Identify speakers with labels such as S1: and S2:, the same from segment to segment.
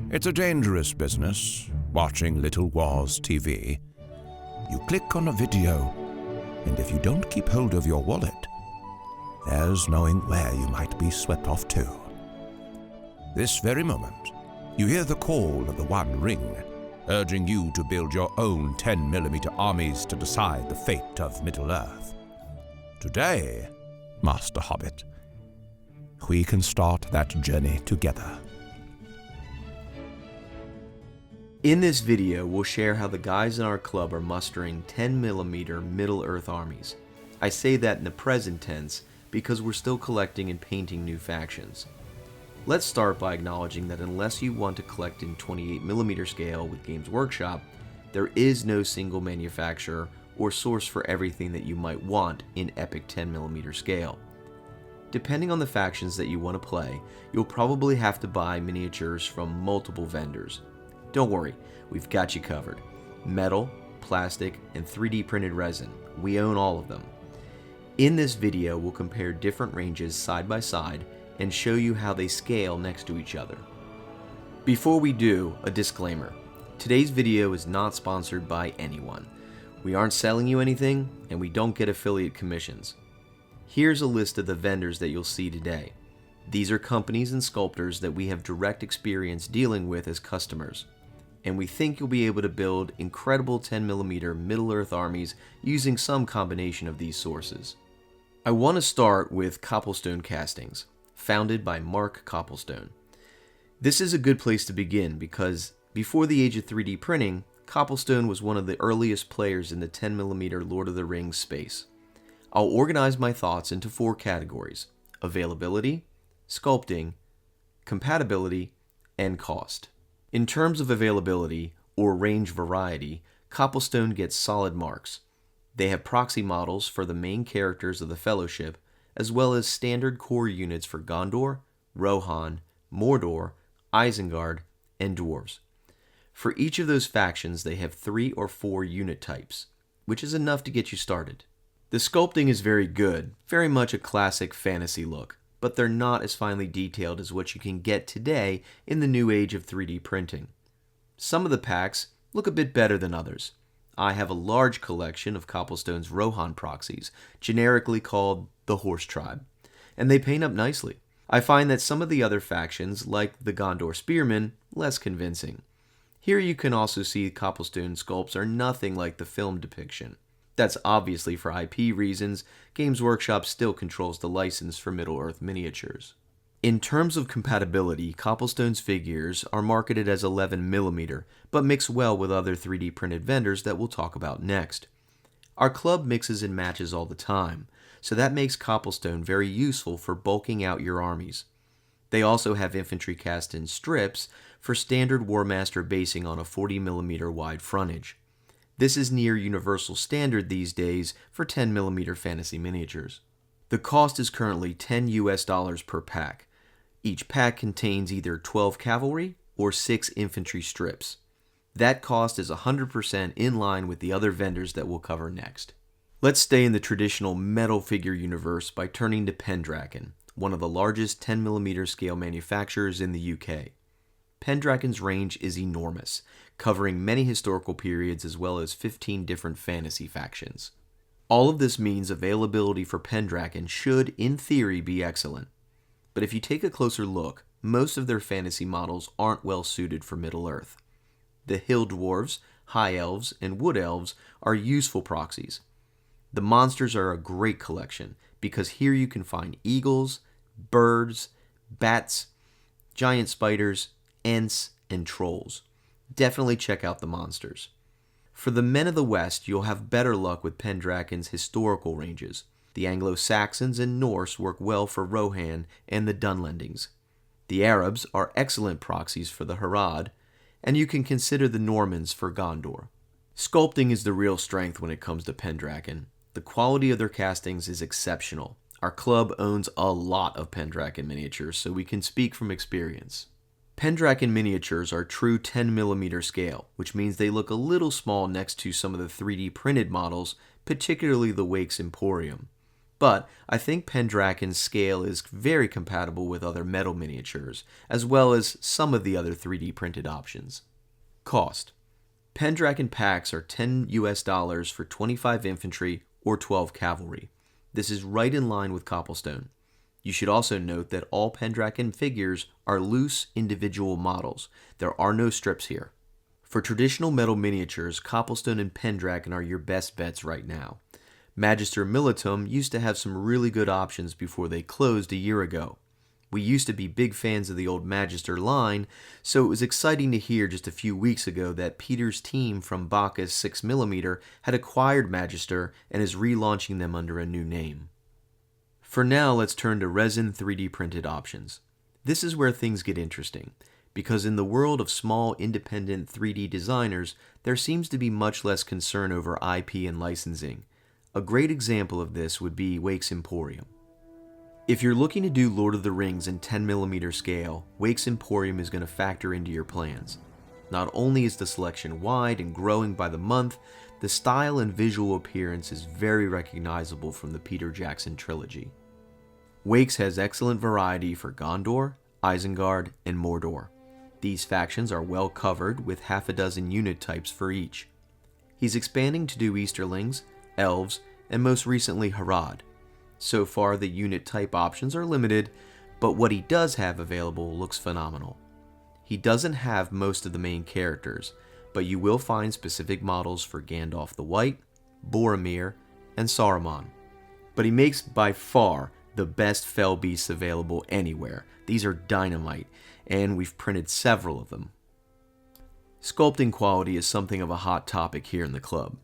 S1: It's a dangerous business, watching Little Wars TV. You click on a video, and if you don't keep hold of your wallet, there's knowing where you might be swept off to. This very moment, you hear the call of the One Ring, urging you to build your own 10mm armies to decide the fate of Middle-earth. Today, Master Hobbit, we can start that journey together.
S2: In this video, we'll share how the guys in our club are mustering 10mm Middle-earth armies. I say that in the present tense because we're still collecting and painting new factions. Let's start by acknowledging that unless you want to collect in 28mm scale with Games Workshop, there is no single manufacturer or source for everything that you might want in epic 10mm scale. Depending on the factions that you want to play, you'll probably have to buy miniatures from multiple vendors. Don't worry, we've got you covered. Metal, plastic, and 3D printed resin. We own all of them. In this video, we'll compare different ranges side by side and show you how they scale next to each other. Before we do, a disclaimer. Today's video is not sponsored by anyone. We aren't selling you anything, and we don't get affiliate commissions. Here's a list of the vendors that you'll see today. These are companies and sculptors that we have direct experience dealing with as customers, and we think you'll be able to build incredible 10mm Middle-earth armies using some combination of these sources. I want to start with Copplestone Castings, founded by Mark Copplestone. This is a good place to begin because before the age of 3D printing, Copplestone was one of the earliest players in the 10mm Lord of the Rings space. I'll organize my thoughts into 4 categories: availability, sculpting, compatibility, and cost. In terms of availability, or range variety, Copplestone gets solid marks. They have proxy models for the main characters of the Fellowship, as well as standard core units for Gondor, Rohan, Mordor, Isengard, and Dwarves. For each of those factions, they have 3 or 4 unit types, which is enough to get you started. The sculpting is very good, very much a classic fantasy look, but they're not as finely detailed as what you can get today in the new age of 3D printing. Some of the packs look a bit better than others. I have a large collection of Copplestone's Rohan proxies, generically called the Horse Tribe, and they paint up nicely. I find that some of the other factions, like the Gondor Spearmen, less convincing. Here you can also see Copplestone sculpts are nothing like the film depiction. That's obviously for IP reasons. Games Workshop still controls the license for Middle-earth miniatures. In terms of compatibility, Copplestone's figures are marketed as 11mm, but mix well with other 3D printed vendors that we'll talk about next. Our club mixes and matches all the time, so that makes Copplestone very useful for bulking out your armies. They also have infantry cast in strips for standard War Master basing on a 40mm wide frontage. This is near universal standard these days for 10mm fantasy miniatures. The cost is currently $10 per pack. Each pack contains either 12 cavalry or 6 infantry strips. That cost is 100% in line with the other vendors that we'll cover next. Let's stay in the traditional metal figure universe by turning to Pendraken, one of the largest 10mm scale manufacturers in the UK. Pendraken's range is enormous, covering many historical periods as well as 15 different fantasy factions. All of this means availability for Pendraken should, in theory, be excellent. But if you take a closer look, most of their fantasy models aren't well suited for Middle-earth. The Hill Dwarves, High Elves, and Wood Elves are useful proxies. The monsters are a great collection because here you can find eagles, birds, bats, giant spiders, ents, and trolls. Definitely check out the monsters. For the men of the West, you'll have better luck with Pendraken's historical ranges. The Anglo-Saxons and Norse work well for Rohan and the Dunlendings. The Arabs are excellent proxies for the Harad, and you can consider the Normans for Gondor. Sculpting is the real strength when it comes to Pendraken. The quality of their castings is exceptional. Our club owns a lot of Pendraken miniatures, so we can speak from experience. Pendraken miniatures are true 10mm scale, which means they look a little small next to some of the 3D printed models, particularly the Wake's Emporium. but I think Pendraken's scale is very compatible with other metal miniatures, as well as some of the other 3D printed options. Cost. Pendraken packs are $10 for 25 infantry or 12 cavalry. This is right in line with Copplestone. You should also note that all Pendraken figures are loose individual models. There are no strips here. For traditional metal miniatures, Copplestone and Pendraken are your best bets right now. Magister Militum used to have some really good options before they closed a year ago. We used to be big fans of the old Magister line, so it was exciting to hear just a few weeks ago that Peter's team from Bacchus 6mm had acquired Magister and is relaunching them under a new name. For now, let's turn to resin 3D printed options. This is where things get interesting, because in the world of small independent 3D designers, there seems to be much less concern over IP and licensing. A great example of this would be Wake's Emporium. If you're looking to do Lord of the Rings in 10mm scale, Wake's Emporium is going to factor into your plans. Not only is the selection wide and growing by the month, the style and visual appearance is very recognizable from the Peter Jackson trilogy. Wake's has excellent variety for Gondor, Isengard, and Mordor. These factions are well covered with half a dozen unit types for each. He's expanding to do Easterlings, Elves, and most recently Harad. So far the unit type options are limited, but what he does have available looks phenomenal. He doesn't have most of the main characters, but you will find specific models for Gandalf the White, Boromir, and Saruman. But he makes by far the best fell beasts available anywhere. These are dynamite, and we've printed several of them. Sculpting quality is something of a hot topic here in the club.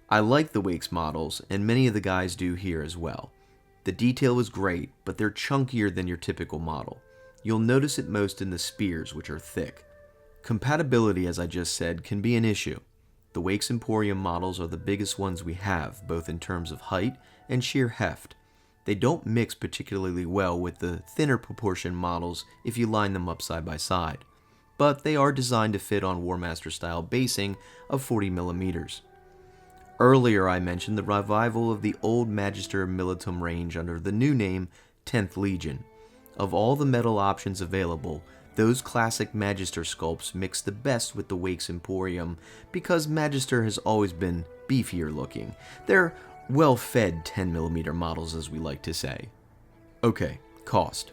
S2: I like the Wake's models, and many of the guys do here as well. The detail is great, but they're chunkier than your typical model. You'll notice it most in the spears, which are thick. Compatibility, as I just said, can be an issue. The Wake's Emporium models are the biggest ones we have, both in terms of height and sheer heft. They don't mix particularly well with the thinner proportion models if you line them up side by side, but they are designed to fit on War Master style basing of 40mm. Earlier I mentioned the revival of the old Magister Militum range under the new name 10th Legion. Of all the metal options available, those classic Magister sculpts mix the best with the Wake's Emporium because Magister has always been beefier looking. They're well-fed 10mm models, as we like to say. Okay, cost.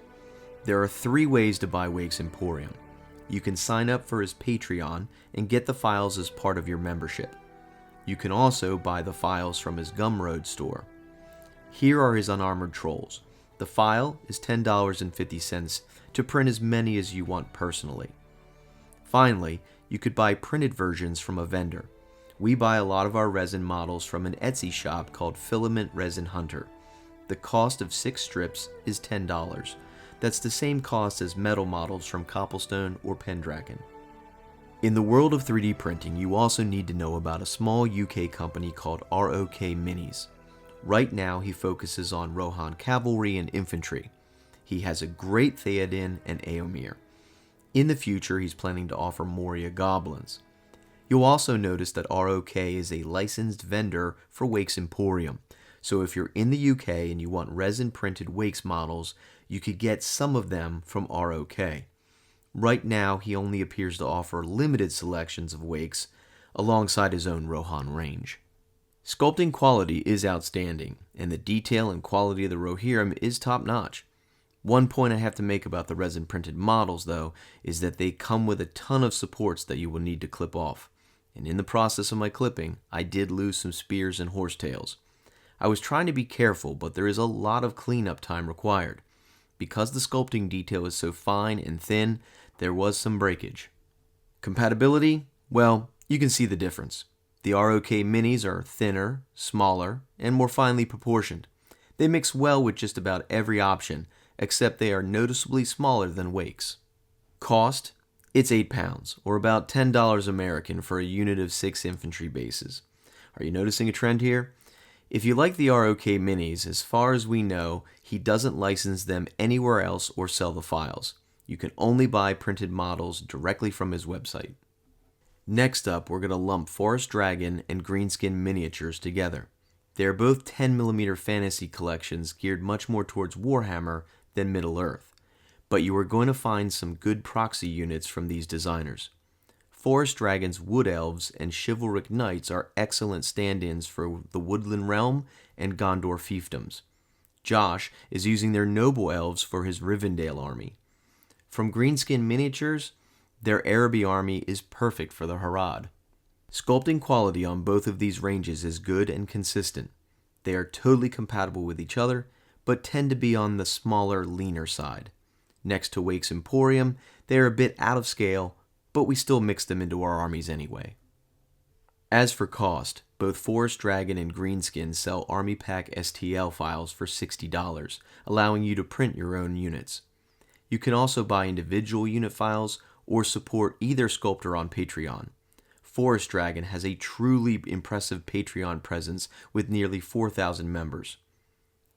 S2: There are 3 ways to buy Wake's Emporium. You can sign up for his Patreon and get the files as part of your membership. You can also buy the files from his Gumroad store. Here are his unarmored trolls. The file is $10.50 to print as many as you want personally. Finally, you could buy printed versions from a vendor. We buy a lot of our resin models from an Etsy shop called Filament Resin Hunter. The cost of 6 strips is $10. That's the same cost as metal models from Copplestone or Pendraken. In the world of 3D printing, you also need to know about a small UK company called RoK Minis. Right now, he focuses on Rohan cavalry and infantry. He has a great Theoden and Eomer. In the future, he's planning to offer Moria goblins. You'll also notice that RoK is a licensed vendor for Wake's Emporium, so if you're in the UK and you want resin-printed Wake's models, you could get some of them from RoK. Right now, he only appears to offer limited selections of Wake's, alongside his own Rohan range. Sculpting quality is outstanding, and the detail and quality of the Rohirrim is top-notch. One point I have to make about the resin-printed models, though, is that they come with a ton of supports that you will need to clip off. And in the process of my clipping, I did lose some spears and horsetails. I was trying to be careful, but there is a lot of cleanup time required. Because the sculpting detail is so fine and thin, there was some breakage. Compatibility? Well, you can see the difference. The RoK Minis are thinner, smaller, and more finely proportioned. They mix well with just about every option, except they are noticeably smaller than Wake's. Cost? It's £8, or about $10 American for a unit of 6 infantry bases. Are you noticing a trend here? If you like the RoK Minis, as far as we know, he doesn't license them anywhere else or sell the files. You can only buy printed models directly from his website. Next up, we're going to lump Forest Dragon and Greenskin Miniatures together. They are both 10mm fantasy collections geared much more towards Warhammer than Middle-earth, but you are going to find some good proxy units from these designers. Forest Dragons Wood Elves and Chivalric Knights are excellent stand-ins for the Woodland Realm and Gondor fiefdoms. Josh is using their Noble Elves for his Rivendell army. From Greenskin Miniatures, their Araby army is perfect for the Harad. Sculpting quality on both of these ranges is good and consistent. They are totally compatible with each other, but tend to be on the smaller, leaner side. Next to Wake's Emporium, they are a bit out of scale, but we still mix them into our armies anyway. As for cost, both Forest Dragon and Greenskin sell Army Pack STL files for $60, allowing you to print your own units. You can also buy individual unit files or support either sculptor on Patreon. Forest Dragon has a truly impressive Patreon presence with nearly 4,000 members.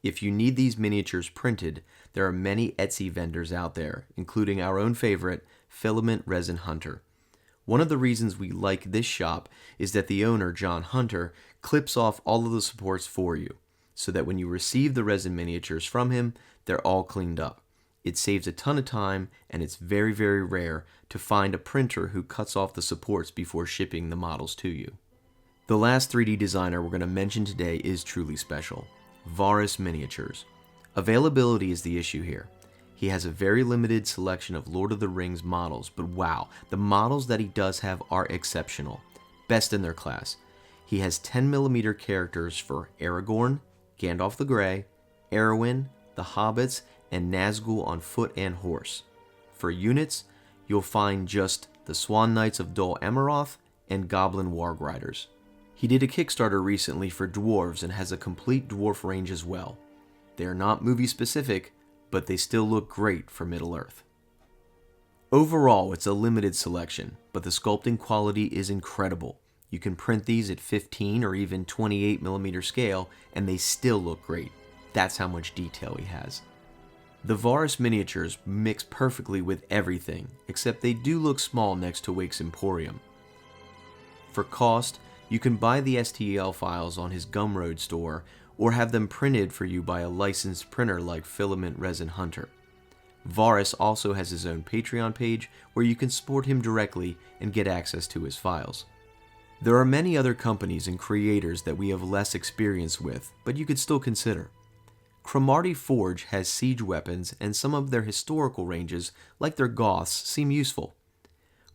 S2: If you need these miniatures printed, there are many Etsy vendors out there, including our own favorite, Filament Resin Hunter. One of the reasons we like this shop is that the owner, John Hunter, clips off all of the supports for you, so that when you receive the resin miniatures from him, they're all cleaned up. It saves a ton of time, and it's very, very rare to find a printer who cuts off the supports before shipping the models to you. The last 3D designer we're going to mention today is truly special, Varus Miniatures. Availability is the issue here. He has a very limited selection of Lord of the Rings models, but wow, the models that he does have are exceptional. Best in their class. He has 10mm characters for Aragorn, Gandalf the Grey, Arwen, the Hobbits, and Nazgul on foot and horse. For units, you'll find just the Swan Knights of Dol Amroth and Goblin Warg Riders. He did a Kickstarter recently for dwarves and has a complete dwarf range as well. They are not movie specific, but they still look great for Middle-earth. Overall, it's a limited selection, but the sculpting quality is incredible. You can print these at 15 or even 28mm scale, and they still look great. That's how much detail he has. The Varus miniatures mix perfectly with everything, except they do look small next to Wake's Emporium. For cost, you can buy the STL files on his Gumroad store, or have them printed for you by a licensed printer like Filament Resin Hunter. Varus also has his own Patreon page where you can support him directly and get access to his files. There are many other companies and creators that we have less experience with, but you could still consider. Cromarty Forge has siege weapons, and some of their historical ranges, like their Goths, seem useful.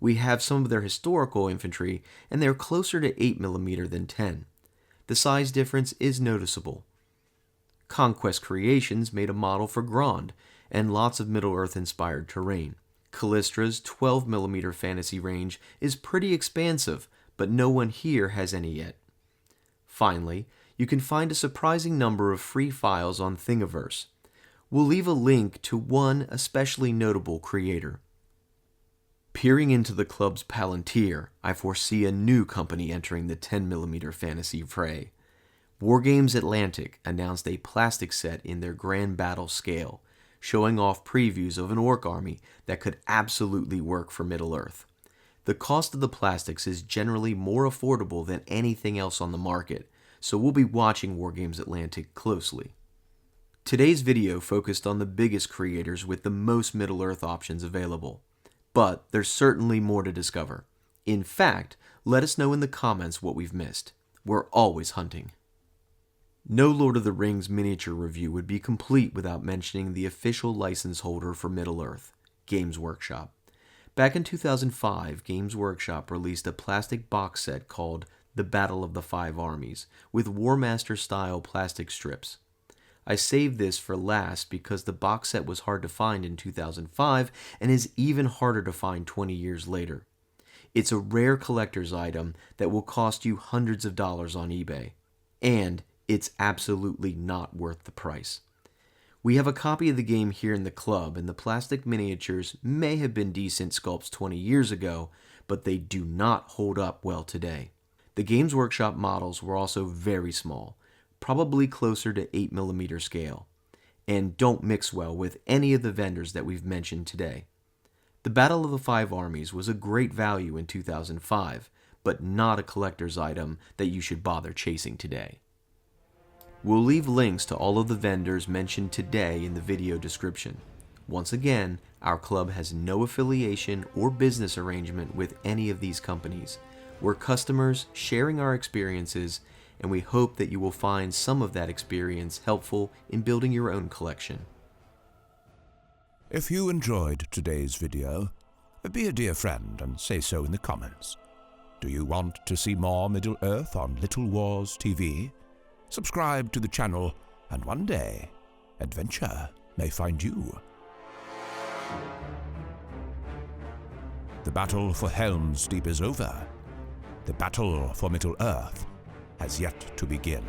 S2: We have some of their historical infantry, and they are closer to 8mm than 10. The size difference is noticeable. Conquest Creations made a model for Grand, and lots of Middle-earth inspired terrain. Callistra's 12mm fantasy range is pretty expansive, but no one here has any yet. Finally, you can find a surprising number of free files on Thingiverse. We'll leave a link to one especially notable creator. Peering into the club's Palantir, I foresee a new company entering the 10mm fantasy fray. Wargames Atlantic announced a plastic set in their Grand Battle scale, showing off previews of an orc army that could absolutely work for Middle-earth. The cost of the plastics is generally more affordable than anything else on the market, so we'll be watching Wargames Atlantic closely. Today's video focused on the biggest creators with the most Middle-earth options available, but there's certainly more to discover. In fact, let us know in the comments what we've missed. We're always hunting. No Lord of the Rings miniature review would be complete without mentioning the official license holder for Middle-earth, Games Workshop. Back in 2005, Games Workshop released a plastic box set called The Battle of the Five Armies, with War Master-style plastic strips. I saved this for last because the box set was hard to find in 2005 and is even harder to find 20 years later. It's a rare collector's item that will cost you hundreds of dollars on eBay, and it's absolutely not worth the price. We have a copy of the game here in the club, and the plastic miniatures may have been decent sculpts 20 years ago, but they do not hold up well today. The Games Workshop models were also very small, probably closer to 8mm scale, and don't mix well with any of the vendors that we've mentioned today. The Battle of the Five Armies was a great value in 2005, but not a collector's item that you should bother chasing today. We'll leave links to all of the vendors mentioned today in the video description. Once again, our club has no affiliation or business arrangement with any of these companies. We're customers sharing our experiences, and we hope that you will find some of that experience helpful in building your own collection.
S1: If you enjoyed today's video, be a dear friend and say so in the comments. Do you want to see more Middle-earth on Little Wars TV? Subscribe to the channel, and one day, adventure may find you. The battle for Helm's Deep is over. The battle for Middle-earth has yet to begin.